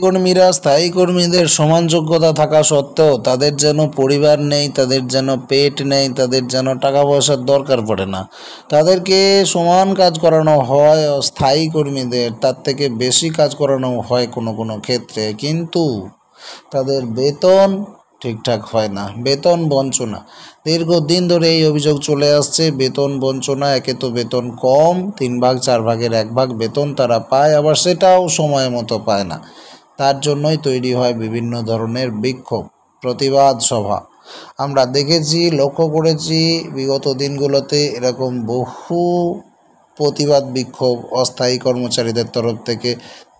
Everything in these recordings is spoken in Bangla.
কর্মীরা স্থায়ী কর্মীদের সমান যোগ্যতা থাকা সত্ত্বেও তাদের যেন পরিবার নেই, তাদের যেন পেট নেই, তাদের যেন টাকা পয়সার দরকার পড়ে না, তাদেরকে সমান কাজ করানো হয়। স্থায়ী কর্মীদের তার থেকে বেশি কাজ করানো হয় কোনো কোনো ক্ষেত্রে, কিন্তু তাদের বেতন ঠিকঠাক হয় না, বেতন বঞ্চনা। দীর্ঘদিন ধরে এই অভিযোগ চলে আসছে, বেতন বঞ্চনা। একে তো বেতন কম, 3 ভাগ 4 ভাগের 1 ভাগ বেতন তারা পায়, আবার সেটাও সময় মতো পায় না। তার জন্যই তৈরি হয় বিভিন্ন ধরনের বিক্ষোভ, প্রতিবাদ সভা। আমরা দেখেছি, লক্ষ্য করেছি বিগত দিনগুলোতে এরকম বহু প্রতিবাদ বিক্ষোভ অস্থায়ী কর্মচারীদের তরফ থেকে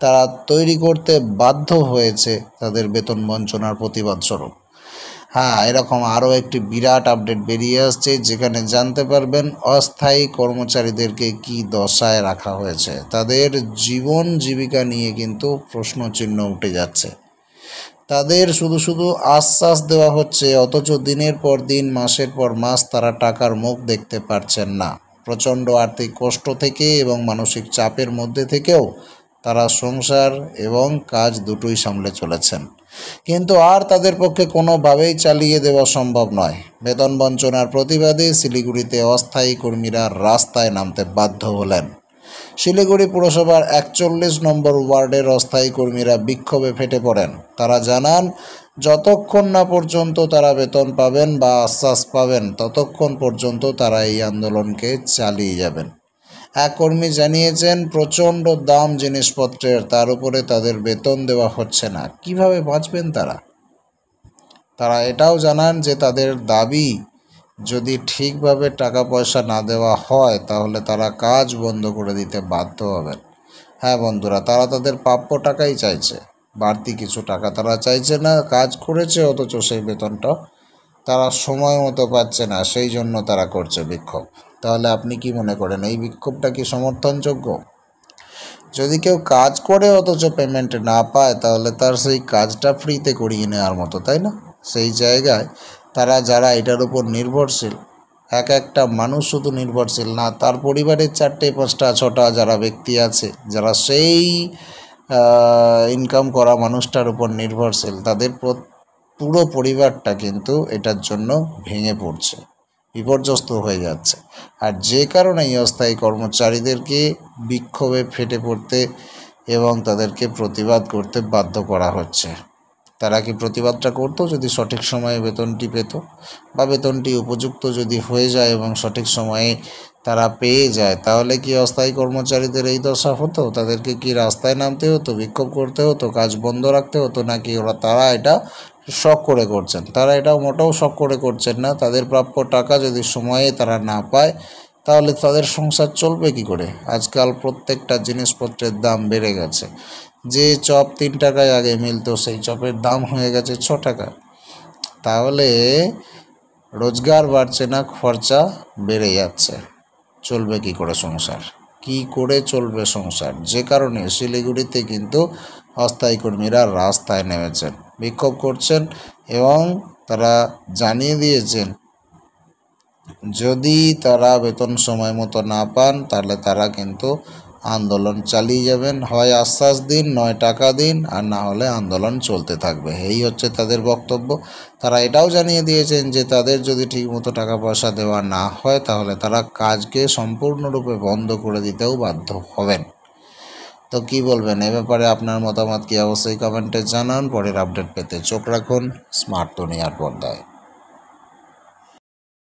তারা তৈরি করতে বাধ্য হয়েছে তাদের বেতন বঞ্চনার প্রতিবাদ স্বরূপ। হ্যাঁ, এরকম আরও একটি বিরাট আপডেট বেরিয়ে আসছে, যেখানে জানতে পারবেন অস্থায়ী কর্মচারীদেরকে কি দশায় রাখা হয়েছে। তাদের জীবন জীবিকা নিয়ে কিন্তু প্রশ্নচিহ্ন উঠে যাচ্ছে। তাদের শুধু শুধু আশ্বাস দেওয়া হচ্ছে, অথচ দিনের পর দিন মাসের পর মাস তারা টাকার মুখ দেখতে পারছেন না। প্রচণ্ড আর্থিক কষ্ট থেকে এবং মানসিক চাপের মধ্যে থেকেও তারা সংসার এবং কাজ দুটোই সামলে চলেছেন, কিন্তু আর তাদের পক্ষে কোনোভাবেই চালিয়ে দেওয়া সম্ভব নয়। বেতন বঞ্চনার প্রতিবাদে শিলিগুড়িতে অস্থায়ী কর্মীরা রাস্তায় নামতে বাধ্য হলেন। শিলিগুড়ি পুরসভার 41 নম্বর ওয়ার্ডের অস্থায়ী কর্মীরা বিক্ষোভে ফেটে পড়েন। তারা জানান, যতক্ষণ না পর্যন্ত তারা বেতন পাবেন বা আশ্বাস পাবেন, ততক্ষণ পর্যন্ত তারা এই আন্দোলনকে চালিয়ে যাবেন। এক কর্মী জানিয়েছেন, প্রচণ্ড দাম জিনিসপত্রের, তার উপরে তাদের বেতন দেওয়া হচ্ছে না, কিভাবে বাঁচবেন তারা। তারা এটাও জানান যে তাদের দাবি যদি ঠিকভাবে টাকা পয়সা না দেওয়া হয়, তাহলে তারা কাজ বন্ধ করে দিতে বাধ্য হবেন। হ্যাঁ বন্ধুরা, তারা তাদের প্রাপ্য টাকাই চাইছে, বাড়তি কিছু টাকা তারা চাইছে না। কাজ করেছে, অথচ সেই বেতনটা তারা সময় মতো পাচ্ছে না, সেই জন্য তারা করছে বিক্ষোভ। তাহলে আপনি কি মনে করেন, এই বিক্ষোভটা কি সমর্থনযোগ্য? যদি কেউ কাজ করে অথচ পেমেন্ট না পায়, তাহলে তার সেই কাজটা ফ্রিতে করিয়ে নেওয়ার মতো, তাই না? সেই জায়গায় তারা যারা এটার উপর নির্ভরশীল, এক একটা মানুষ শুধু নির্ভরশীল না, তার পরিবারের 4টে 5টা 6টা যারা ব্যক্তি আছে, যারা সেই ইনকাম করা মানুষটার উপর নির্ভরশীল, তাদের পুরো পরিবারটা কিন্তু এটার জন্য ভেঙে পড়ছে, বিপর্যস্ত হয়ে যাচ্ছে। আর যে কারণে এই অস্থায়ী কর্মচারীদেরকে বিক্ষোভে ফেটে পড়তে এবং তাদেরকে প্রতিবাদ করতে বাধ্য করা হচ্ছে। তারা কি প্রতিবাদটা করতো যদি সঠিক সময়ে বেতনটি পেত, বা বেতনটি উপযুক্ত যদি হয়ে যায় এবং সঠিক সময়ে তারা পেয়ে যায়, তাহলে কি অস্থায়ী কর্মচারীদের এই দশা হতো? তাদেরকে কি রাস্তায় নামতে হতো, বিক্ষোভ করতে হতো, কাজ বন্ধ রাখতে হতো? নাকি তারা এটা শখ করে করছেন? তারা এটা মোটেও শখ করে করছেন না। তাদের প্রাপ্য টাকা যদি সময়ে তারা না পায়, তাহলে তাদের সংসার চলবে কি করে? আজকাল প্রত্যেকটা জিনিসপত্রের দাম বেড়ে গেছে। যে চপ 3 টাকায় আগে মিলতো, সেই চপের দাম হয়ে গেছে 6 টাকা। তাহলে রোজগার বাড়ছে না, খরচা বেড়ে যাচ্ছে। চলবে কি করে সংসার? কি করে চলবে সংসার? যে কারণে শিলিগুড়িতে কিন্তু অস্থায়ী কর্মীরা রাস্তায় নেমেছেন, বিক্ষোভ করছেন এবং তারা জানিয়ে দিয়েছেন, যদি তারা বেতন সময় মতো না পান, তাহলে তারা কিন্তু আন্দোলন চালিয়ে যাবেন। হয় আশ্বাস দিন, নয় টাকা দিন, আর না হলে আন্দোলন চলতে থাকবে। এই হচ্ছে তাদের বক্তব্য। তারা এটাও জানিয়ে দিয়েছেন যে তাদের যদি ঠিকমতো টাকা পয়সা দেওয়া না হয়, তাহলে তারা কাজকে সম্পূর্ণরূপে বন্ধ করে দিতেও বাধ্য হবেন। তো কি বলবেন এ ব্যাপারে? আপনার মতামত কি অবশ্যই কমেন্টে জানান। পরের আপডেট পেতে চোখ রাখুন স্মার্ট দুনিয়ার পর্দায়।